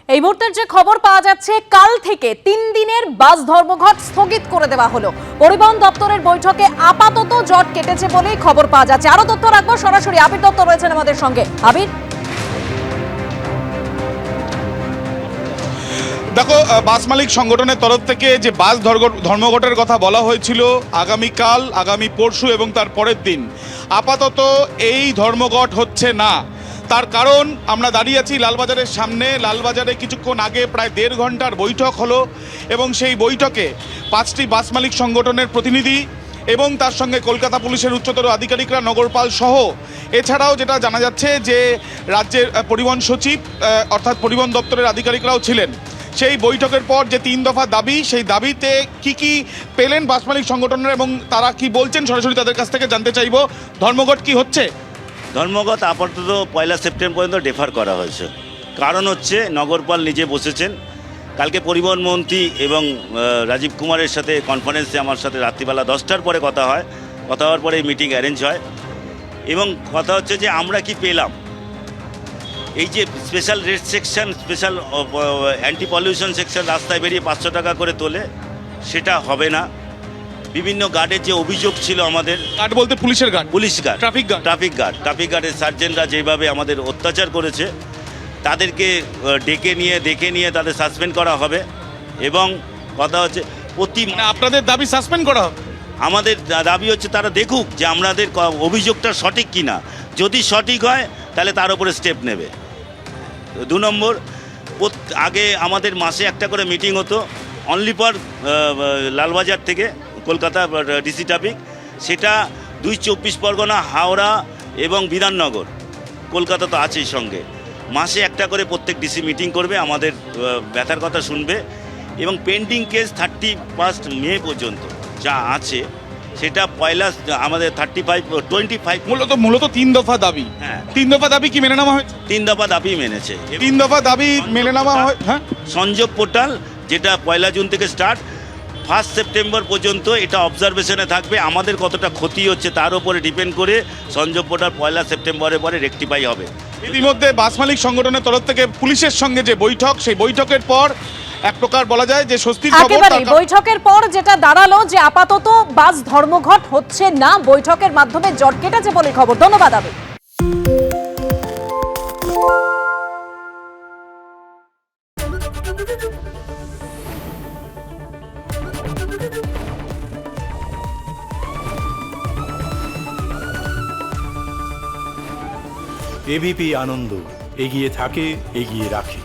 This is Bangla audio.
এই মুহূর্তের যে খবর পাওয়া যাচ্ছে, কাল থেকে 3 দিনের বাস ধর্মঘট স্থগিত করে দেওয়া হলো। পরিবহন দপ্তরের বৈঠকে আপাতত জট কেটেছে বলেই খবর পাওয়া যাচ্ছে। আরো তথ্য রাখবো, সরাসরি আবির দত্ত রয়েছেন আমাদের সঙ্গে। আবির, দেখো, বাস মালিক সংগঠনের তরফ থেকে যে বাস ধর্মঘটের কথা বলা হয়েছিল আগামীকাল, আগামী পরশু এবং তার পরের দিন, আপাতত এই ধর্মঘট হচ্ছে না। তার কারণ আমরা দাঁড়িয়ে আছি লালবাজারের সামনে। লালবাজারে কিছুক্ষণ আগে প্রায় 1.5 ঘন্টার বৈঠক হলো এবং সেই বৈঠকে 5টি বাস মালিক সংগঠনের প্রতিনিধি এবং তার সঙ্গে কলকাতা পুলিশের উচ্চতর আধিকারিকরা, নগরপাল সহ, এছাড়াও যেটা জানা যাচ্ছে যে রাজ্যের পরিবহন সচিব অর্থাৎ পরিবহন দপ্তরের আধিকারিকরাও ছিলেন। সেই বৈঠকের পর যে 3 দফা দাবি, সেই দাবিতে কি পেলেন বাস মালিক সংগঠনের এবং তারা কি বলছেন সরাসরি তাদের কাছ থেকে জানতে চাইব। ধর্মঘট কি হচ্ছে? ধর্মঘট আপাতত 1 সেপ্টেম্বর পর্যন্ত ডেফার করা হয়েছে। কারণ হচ্ছে নগরপাল নিজে বসেছেন। কালকে পরিবহন মন্ত্রী এবং রাজীব কুমারের সাথে কনফারেন্সে আমার সাথে রাত্রিবেলা 10টার পরে কথা হয়। কথা হওয়ার পরে মিটিং অ্যারেঞ্জ হয় এবং কথা হচ্ছে যে আমরা কি পেলাম। এই যে special red section, special anti pollution section রাস্তায় বেরিয়ে 500 টাকা করে তোলে, সেটা হবে না। বিভিন্ন গার্ডের যে অভিযোগ ছিল আমাদের, গার্ড বলতে পুলিশের guard? Police guard, traffic traffic গার্ডের সার্জেন্টরা যেভাবে আমাদের অত্যাচার করেছে, তাদেরকে দেখে নিয়ে তাদের সাসপেন্ড করা হবে। এবং কথা হচ্ছে আপনাদের দাবি সাসপেন্ড করা হবে? আমাদের দাবি হচ্ছে তারা দেখুক যে আমাদের অভিযোগটা সঠিক কিনা। যদি সঠিক হয় তাহলে তার উপরে স্টেপ নেবে। 2 নম্বর, আগে আমাদের মাসে একটা করে মিটিং হতো অনলি ফর লালবাজার থেকে কলকাতা ডিসি ট্রাফিক। সেটা 2 24 পরগনা, হাওড়া এবং বিধাননগর, কলকাতা তো আছেই সঙ্গে। মাসে একটা করে প্রত্যেক ডিসি মিটিং করবে, আমাদের ব্যথার কথা শুনবে এবং পেন্ডিং কেস 31 মে পর্যন্ত যা আছে সেটা আমাদের 25 মূলত 3 দফা দাবি। হ্যাঁ, 3 দফা দাবি কি মেনে নেওয়া হয়েছে? 3 দফা দাবি মেনেছে। 3 দফা দাবি মেনে নেওয়া হয়। হ্যাঁ, সংযোগ পোর্টাল যেটা 1 জুন থেকে স্টার্ট, 1 সেপ্টেম্বর পর্যন্ত এটা অবজারভেশনে থাকবে। আমাদের কতটা ক্ষতি হচ্ছে তার উপরে ডিপেন্ড করে সংযোগ পোর্টাল 1 সেপ্টেম্বরের পরে রেকটিফাই হবে। ইতিমধ্যে বাস মালিক সংগঠনের তরফ থেকে পুলিশের সঙ্গে যে বৈঠক, সেই বৈঠকের পর এক প্রকার বলা যায় যে স্বস্তির খবর। একেবারে বৈঠকের পর যেটা দাঁড়ালো যে আপাতত বাস ধর্মঘট হচ্ছে না, বৈঠকের মাধ্যমে জট কেটেছে বলে খবর। ধন্যবাদ আবির। এবিপি আনন্দ, এগিয়ে থাকে, এগিয়ে রাখে।